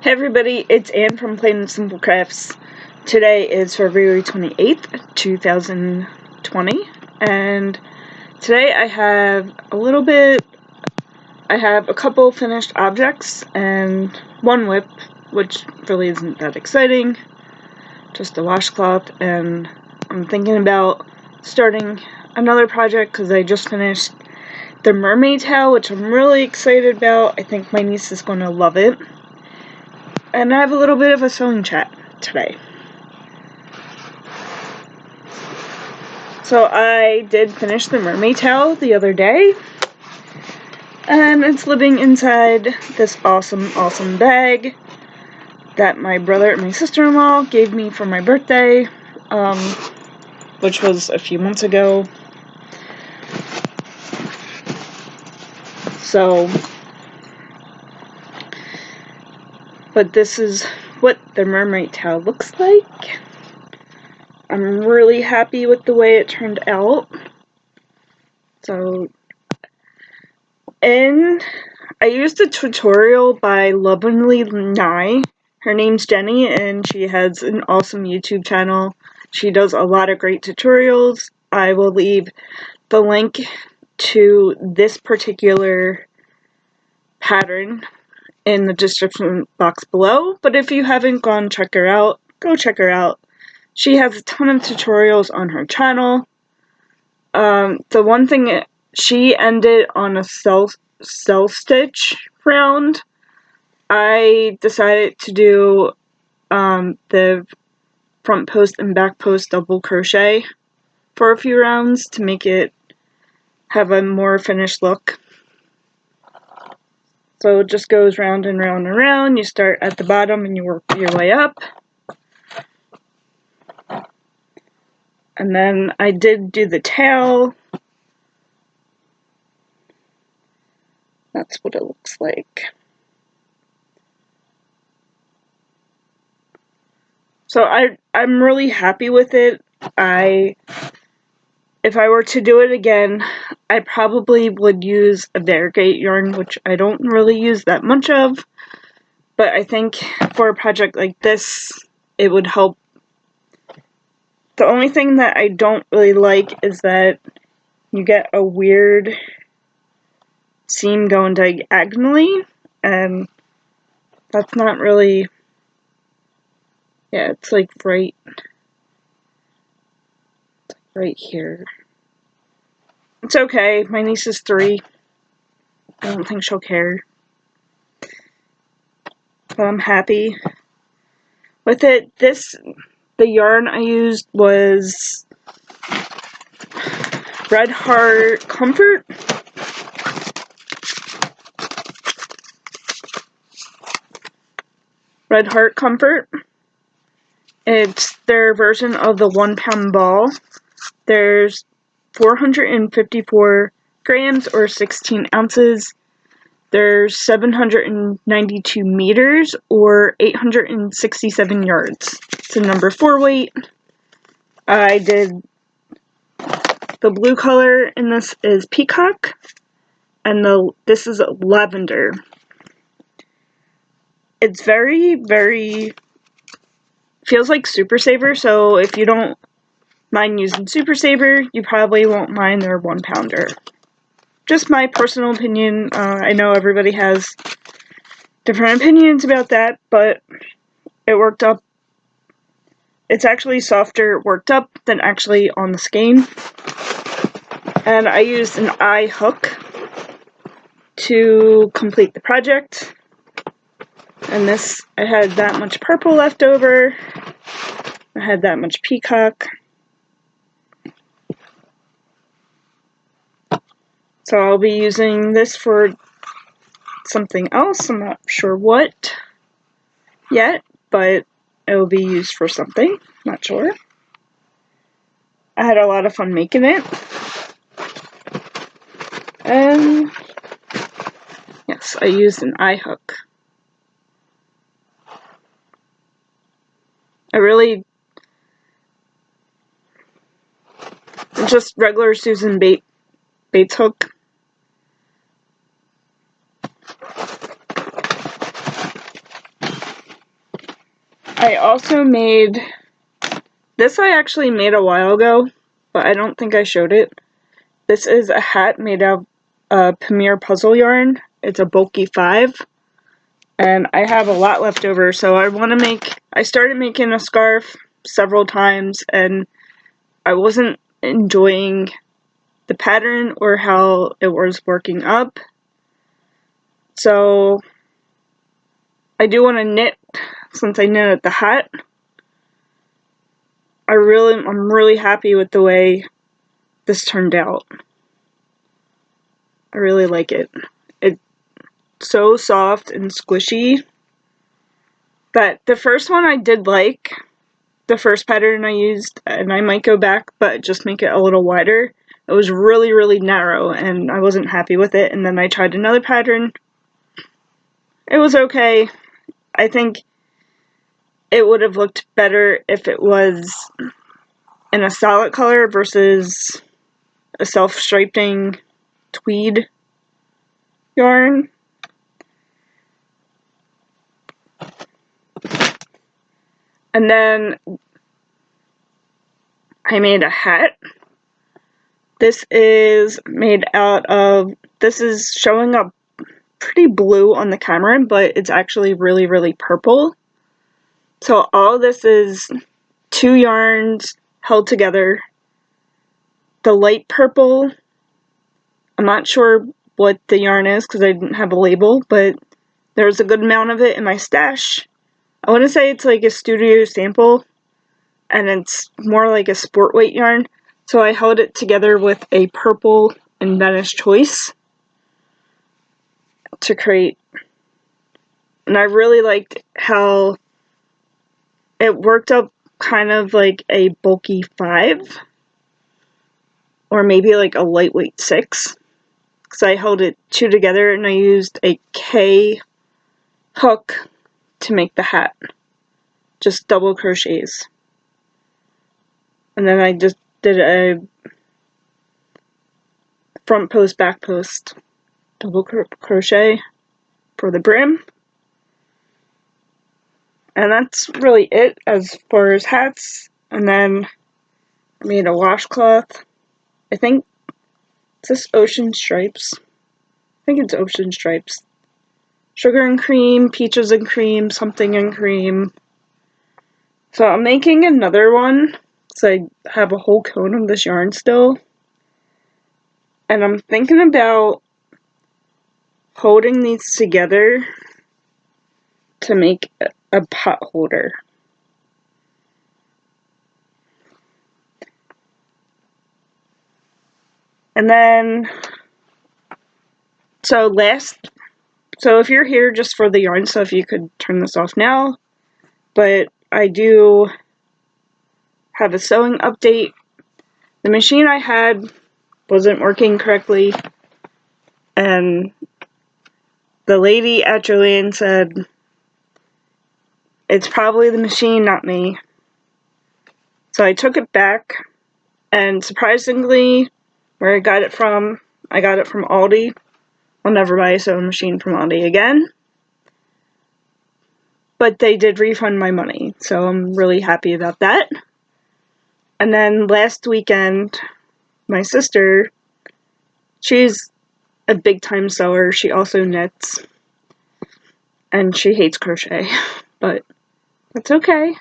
Hey everybody, it's Anne from Plain and Simple Crafts. Today is February 28th, 2020, and today I have a couple finished objects and one WIP, which really isn't that exciting, just a washcloth, and I'm thinking about starting another project because I just finished the Mermaid towel, which I'm really excited about. I think my niece is going to love it. And I have a little bit of a sewing chat today. So I did finish the Mermaid towel the other day, and it's living inside this awesome bag that my brother and my sister-in-law gave me for my birthday, which was a few months ago. But this is what the Mermaid towel looks like. I'm really happy with the way it turned out. And I used a tutorial by Lovingly Nye. Her name's Jenny, and she has an awesome YouTube channel. She does a lot of great tutorials. I will leave the link to this particular pattern in the description box below, but if you haven't gone check her out, go check her out. She has a ton of tutorials on her channel. The one thing, she ended on a cell stitch round. I decided to do the front post and back post double crochet for a few rounds to make it have a more finished look. So it just goes round and round and round. You start at the bottom and you work your way up. And then I did do the tail. That's what it looks like. So I'm really happy with it. If I were to do it again, I probably would use a variegated yarn, which I don't really use that much of. But I think for a project like this, it would help. The only thing that I don't really like is that you get a weird seam going diagonally, and that's not really, yeah, it's like right here. It's okay, my niece is 3. I don't think she'll care. But I'm happy with it. The yarn I used was Red Heart Comfort. Red Heart Comfort. It's their version of the 1 pound ball. There's 454 grams or 16 ounces. There's 792 meters or 867 yards. It's a number 4 weight. I did the blue color in this is peacock, and this is lavender. It's very feels like Super Saver, so if you don't mind using Super Saver, you probably won't mind their 1 pounder. Just my personal opinion. I know everybody has different opinions about that, but it worked up. It's actually softer worked up than actually on the skein. And I used an eye hook to complete the project. And this, I had that much purple left over. I had that much peacock. So I'll be using this for something else. I'm not sure what yet, but it will be used for something. Not sure. I had a lot of fun making it. And yes, I used an eye hook. Just regular Susan Bates hook. I also made, this I actually made a while ago, but I don't think I showed it. This is a hat made out of Premier puzzle yarn. It's a bulky 5. And I have a lot left over, so I started making a scarf several times, and I wasn't enjoying the pattern or how it was working up. So I do want to knit, since I knitted the hat. I'm really happy with the way this turned out. I really like it. It's so soft and squishy. But the first one I did like, the first pattern I used, and I might go back but just make it a little wider. It was really, really narrow and I wasn't happy with it, and then I tried another pattern. It was okay. I think it would have looked better if it was in a solid color versus a self-striping tweed yarn. And then I made a hat. This is made out of, this is showing up pretty blue on the camera, but it's actually really, really purple. So all this is 2 yarns held together. The light purple, I'm not sure what the yarn is because I didn't have a label, but there's a good amount of it in my stash. I want to say it's like a studio sample, and it's more like a sport weight yarn. So I held it together with a purple and Venice Choice to create. And I really liked how it worked up kind of like a bulky 5. Or maybe like a lightweight 6. Because I held it 2 together and I used a K hook to make the hat. Just double crochets. And then I just did a front post, back post, double crochet for the brim. And that's really it as far as hats. And then I made a washcloth. I think, is this Ocean Stripes? I think it's Ocean Stripes. Sugar and cream, peaches and cream, something and cream. So I'm making another one, so I have a whole cone of this yarn still. And I'm thinking about holding these together to make a pot holder. And then, so if you're here just for the yarn stuff, you could turn this off now. But I do have a sewing update. The machine I had wasn't working correctly, and the lady at Joanne said, it's probably the machine, not me. So I took it back, and surprisingly, where I got it from Aldi. I'll never buy a sewing machine from Aldi again. But they did refund my money, so I'm really happy about that. And then last weekend, my sister, she's a big time sewer. She also knits, and she hates crochet, but that's okay.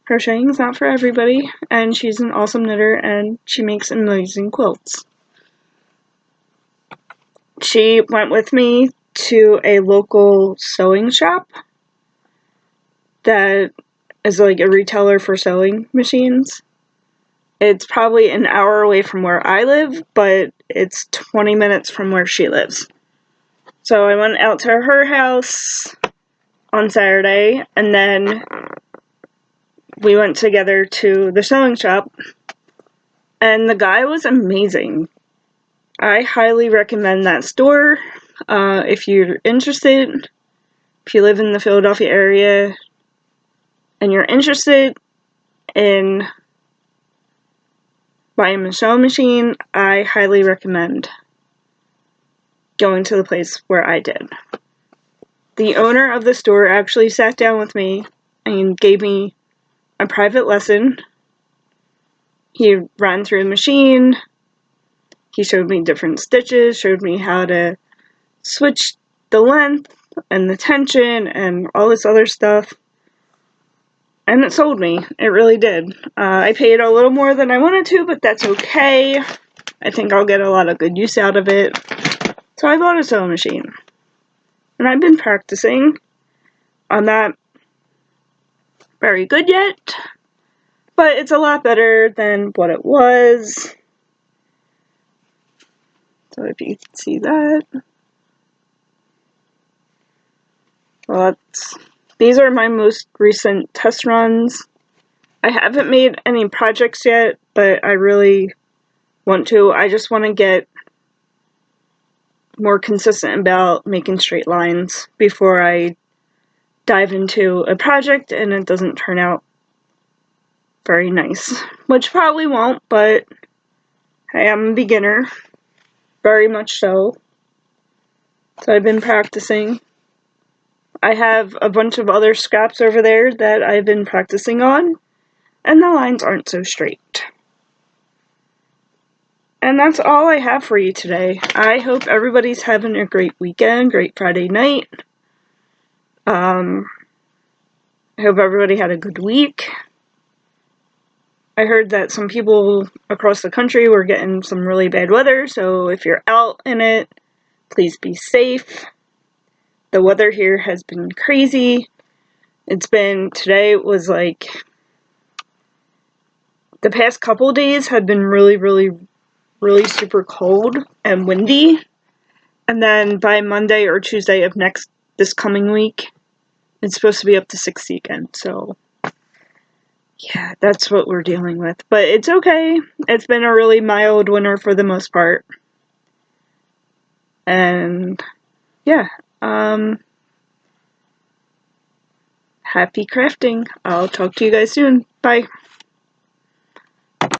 Crocheting is not for everybody, and she's an awesome knitter, and she makes amazing quilts. She went with me to a local sewing shop that is like a retailer for sewing machines. It's probably an hour away from where I live, but it's 20 minutes from where she lives. So I went out to her house on Saturday, and then we went together to the sewing shop, and the guy was amazing. I highly recommend that store. If you're interested, if you live in the Philadelphia area, and you're interested in buying a sewing machine, I highly recommend going to the place where I did. The owner of the store actually sat down with me and gave me a private lesson. He ran through the machine. He showed me different stitches, showed me how to switch the length and the tension and all this other stuff. And it sold me. It really did. I paid a little more than I wanted to, but that's okay. I think I'll get a lot of good use out of it. So I bought a sewing machine. And I've been practicing. I'm not very good yet, but it's a lot better than what it was. So if you can see that. Well, these are my most recent test runs. I haven't made any projects yet, but I really want to. I just want to get more consistent about making straight lines before I dive into a project and it doesn't turn out very nice. Which probably won't, but I am a beginner. Very much so. So I've been practicing. I have a bunch of other scraps over there that I've been practicing on, and the lines aren't so straight. And that's all I have for you today. I hope everybody's having a great weekend, great Friday night. I hope everybody had a good week. I heard that some people across the country were getting some really bad weather, so if you're out in it, please be safe. The weather here has been crazy. Today was like, the past couple days have been really, really, really super cold and windy. And then by Monday or Tuesday of this coming week, it's supposed to be up to 60 again. So, yeah, that's what we're dealing with. But it's okay. It's been a really mild winter for the most part. And, yeah, happy crafting. I'll talk to you guys soon. Bye.